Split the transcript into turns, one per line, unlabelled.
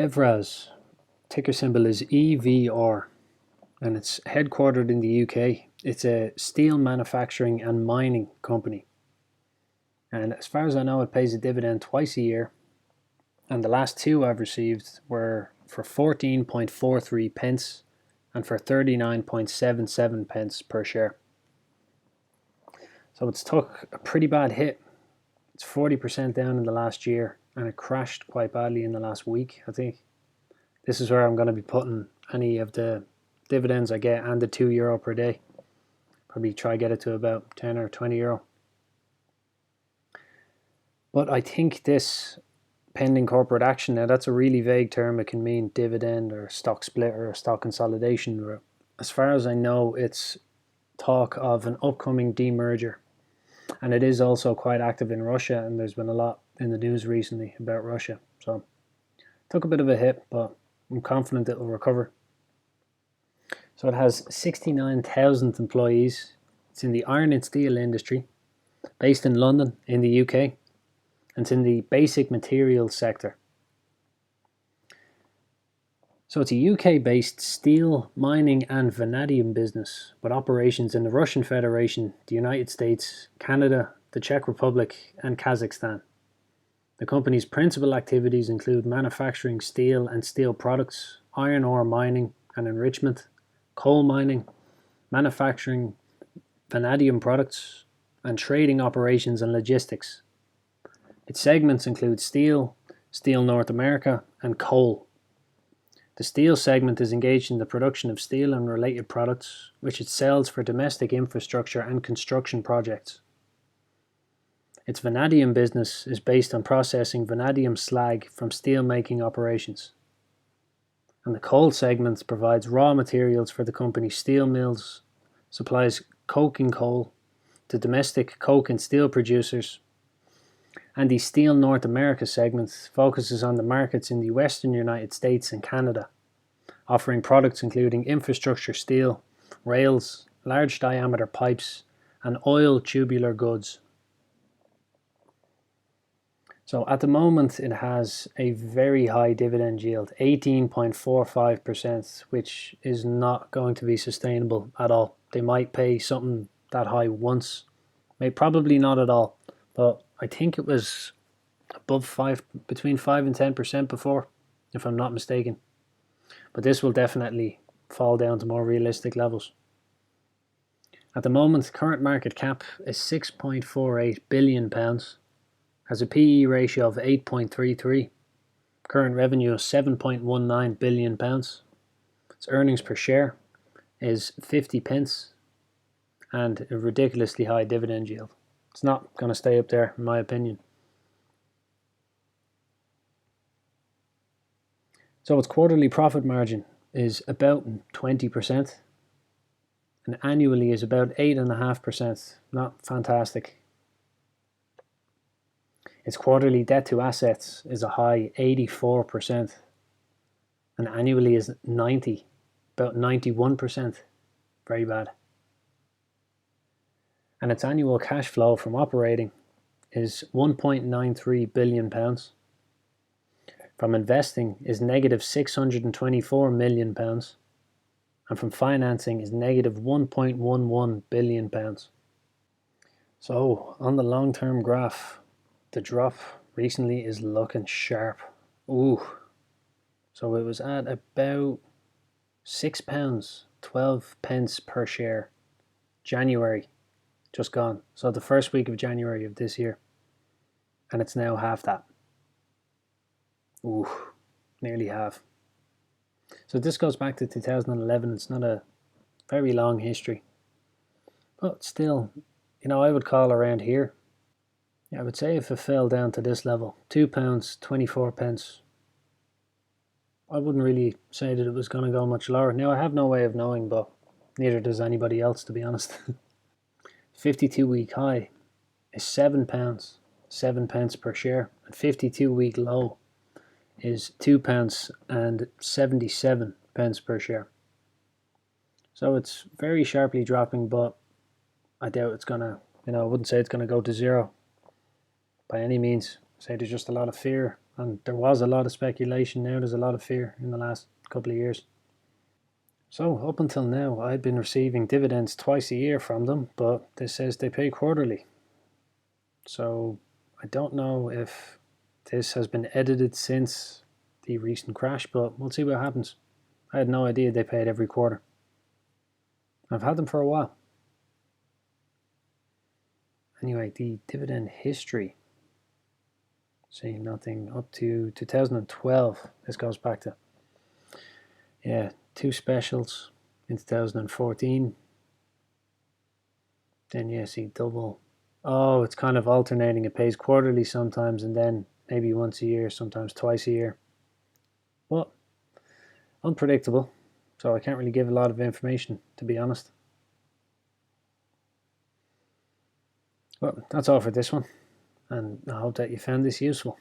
Evraz, ticker symbol is EVR, and it's headquartered in the UK. It's a steel manufacturing and mining company. And as far as I know, it pays a dividend twice a year. And the last two I've received were for 14.43 pence and for 39.77 pence per share. So it's took a pretty bad hit. It's 40% down in the last year, and it crashed quite badly in the last week, I think. This is where I'm going to be putting any of the dividends I get and the €2 per day. Probably try get it to about 10 or 20 euro. But I think this pending corporate action, now that's a really vague term. It can mean dividend or stock split or stock consolidation. As far as I know, it's talk of an upcoming demerger. And it is also quite active in Russia, and there's been a lot in the news recently about Russia. So it took a bit of a hit, but I'm confident it will recover. So it has 69,000 employees. It's in the iron and steel industry, based in London in the UK, and it's in the basic materials sector. So it's a UK-based steel, mining and vanadium business with operations in the Russian Federation, the United States, Canada, the Czech Republic and Kazakhstan. The company's principal activities include manufacturing steel and steel products, iron ore mining and enrichment, coal mining, manufacturing vanadium products, and trading operations and logistics. Its segments include steel, Steel North America, and coal. The steel segment is engaged in the production of steel and related products, which it sells for domestic infrastructure and construction projects. Its vanadium business is based on processing vanadium slag from steel-making operations. And the coal segment provides raw materials for the company's steel mills, supplies coking coal to domestic coke and steel producers, and the Steel North America segment focuses on the markets in the western United States and Canada, offering products including infrastructure steel, rails, large diameter pipes, and oil tubular goods. So at the moment it has a very high dividend yield, 18.45%, which is not going to be sustainable at all. They might pay something that high once, probably not at all, but I think it was above between 5 and 10% before, if I'm not mistaken. But this will definitely fall down to more realistic levels. At the moment, current market cap is £6.48 billion, has a PE ratio of 8.33, current revenue of £7.19 billion, its earnings per share is 50 pence, and a ridiculously high dividend yield. It's not going to stay up there, in my opinion. So its quarterly profit margin is about 20%, and annually is about 8.5%. Not fantastic. Its quarterly debt to assets is a high 84%, and annually is about 91%. Very bad. And its annual cash flow from operating is £1.93 billion. From investing is negative £624 million, and from financing is negative £1.11 billion. So on the long-term graph, the drop recently is looking sharp. Ooh. So it was at about £6, 12 pence per share, January, just gone. So the first week of January of this year, and it's now half that. Ooh, nearly half. So this goes back to 2011. It's not a very long history, but still, I would call around here. I would say if it fell down to this level, £2, 24 pence, I wouldn't really say that it was going to go much lower. Now I have no way of knowing, but neither does anybody else, to be honest. 52-week high is £7, 7 pence per share, and 52-week low is £2 and 77 pence per share. So it's very sharply dropping, but I doubt it's gonna, I wouldn't say it's gonna go to zero by any means. I'd say there's just a lot of fear And there was a lot of speculation. Now there's a lot of fear in the last couple of years. So up until now, I'd been receiving dividends twice a year from them, but this says they pay quarterly. So I don't know if this has been edited since the recent crash, but we'll see what happens. I had no idea they paid every quarter. I've had them for a while. Anyway, the dividend history. See, nothing up to 2012. This goes back to, yeah, 2 specials in 2014. Then, yeah, see, double. Oh, it's kind of alternating. It pays quarterly sometimes and then maybe once a year, sometimes twice a year. But unpredictable. So I can't really give a lot of information, to be honest. Well, that's all for this one. And I hope that you found this useful.